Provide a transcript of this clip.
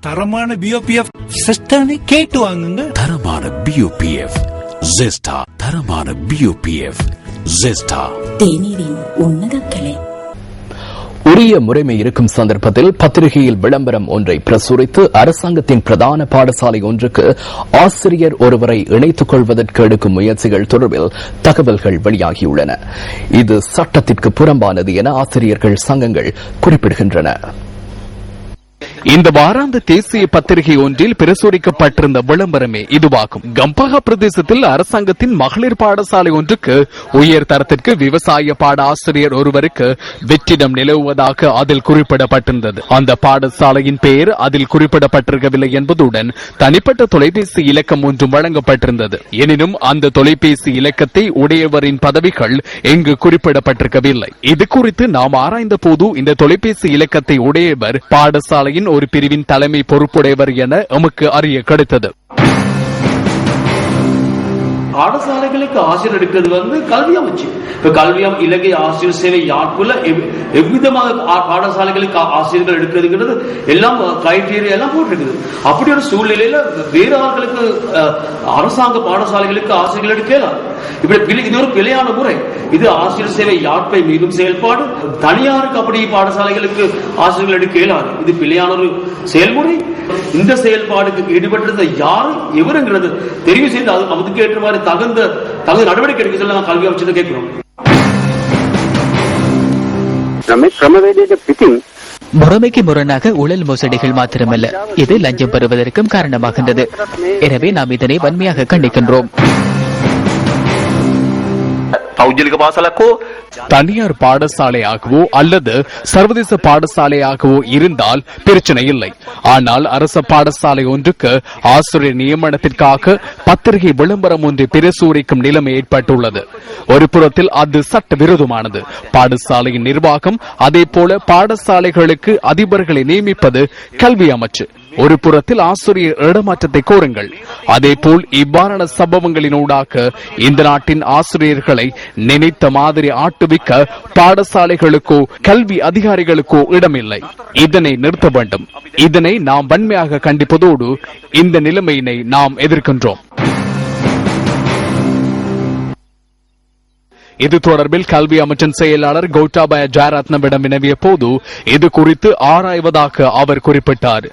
தரமான பிஓபிஎஃப் சிஸ்டனை கேட்டு வாங்குங்க. தரமான பிஓபிஎஃப் ஜெஸ்டா. தரமான பிஓபிஎஃப் ஜெஸ்டா. தேநீரின் உன்னத கிளை. உரிய முறைமை இருக்கும் சந்தர்ப்பத்தில் பத்திரிகையில் விளம்பரம் ஒன்றை பிரசுரித்து அரசாங்கத்தின் பிரதான பாடசாலை ஒன்றுக்கு ஆசிரியர் ஒருவரை இணைத்துக் கொள்வதற்கு எடுக்கும் முயற்சிகள் தொடர்பில் தகவல்கள் வெளியாகியுள்ளன. இது சட்டத்திற்கு புறம்பானது என ஆசிரியர்கள் சங்கங்கள் குறிப்பிடுகின்றன. இந்த வாராந்த தேசிய பத்திரிகை ஒன்றில் பிரசுரிக்கப்பட்டிருந்த விளம்பரமே இதுவாகும். கம்பஹா பிரதேசத்தில் அரசாங்கத்தின் மகளிர் பாடசாலை ஒன்றுக்கு உயர் தரத்திற்கு விவசாய பாட ஆசிரியர் ஒருவருக்கு வெற்றிடம் நிலவுவதாக அதில் குறிப்பிடப்பட்டிருந்தது. அந்த பாடசாலையின் பெயர் அதில் குறிப்பிடப்பட்டிருக்கவில்லை என்பதுடன் தனிப்பட்ட தொலைபேசி இலக்கம் ஒன்றும் வழங்கப்பட்டிருந்தது. எனினும் அந்த தொலைபேசி இலக்கத்தை உடையவரின் பதவிகள் எங்கு குறிப்பிடப்பட்டிருக்கவில்லை. இது குறித்து நாம் ஆராய்ந்த போது இந்த தொலைபேசி இலக்கத்தை உடையவர் பாடசாலை ஒரு பிரிவின் தலைமை பொறுப்புடையவர் என எமக்கு அறிய கிடைத்தது. பாடசாலைகளுக்கு ஆசிரியர் எடுக்கிறது கல்வி அமைச்சு. இப்ப கல்வி இலங்கை ஆசிரியர் சேவை யாழ்ப்புல எவ்விதமாக பாடசாலைகளுக்கு ஆசிரியர்கள் எடுக்கிறதுங்கிறது எல்லாம் கிரைட்டீரியா எல்லாம் போட்டிருக்குது. அப்படி ஒரு சூழ்நிலையில வேறு ஆட்களுக்கு அரசாங்க பாடசாலைகளுக்கு ஆசிரியர்கள் எடுக்கலாம். இப்படி இது ஒரு பிழையான முறை. இது ஆசிரியர் சேவை யாழ்ப்பை மீதும் செயல்பாடு. தனியாருக்கு அப்படி பாடசாலைகளுக்கு ஆசிரியர்கள் எடுக்க இயலாது. இது பிழையான ஒரு செயல்முறை. இந்த செயல்பாடுக்கு ஈடுபட்டிருந்த யாரு எவருங்கிறது தெரிவு செய்து அதுக்கு ஏற்ற மாதிரி தகுந்த நடவடிக்கை எடுக்க சொல்ல கல்வி அமைச்சர் கேட்கிறோம். முறைமைக்கு முரணாக ஊழல் மோசடிகள் மாத்திரமல்ல, இது லஞ்சம் பெறுவதற்கும் காரணமாகின்றது. எனவே நாம் இதனை வன்மையாக கண்டிக்கின்றோம். தனியார் பாடசாலையாகவோ அல்லது சர்வதேச பாடசாலையாகவோ இருந்தால் பிரச்சனை இல்லை. ஆனால் அரசு பாடசாலை ஒன்றுக்கு ஆசிரியர் நியமனத்திற்காக பத்திரிகை விளம்பரம் ஒன்று பிரசுரிக்கும் நிலைமை ஏற்பட்டுள்ளது. ஒரு புறத்தில் அது சட்ட விரோதமானது. பாடசாலையின் நிர்வாகம், அதே போல பாடசாலைகளுக்கு அதிபர்களை நியமிப்பது கல்வி அமைச்சு. ஒரு புறத்தில் ஆசிரியர் இடமாற்றத்தை கோருங்கள். அதே போல் இவ்வாறான சம்பவங்களினூடாக இந்த நாட்டின் ஆசிரியர்களை நினைத்த மாதிரி ஆட்டுவிக்க பாடசாலைகளுக்கோ கல்வி அதிகாரிகளுக்கோ இடமில்லை. இதனை நிறுத்த வேண்டும். இதனை நாம் வன்மையாக கண்டிப்பதோடு இந்த நிலைமையினை நாம் எதிர்க்கின்றோம். இது தொடர்பில் கல்வி அமைச்சின் செயலாளர் கோட்டாபய ஜெயரத்னவிடம் வினவிய போது இது குறித்து ஆராய்வதாக அவர் குறிப்பிட்டார்.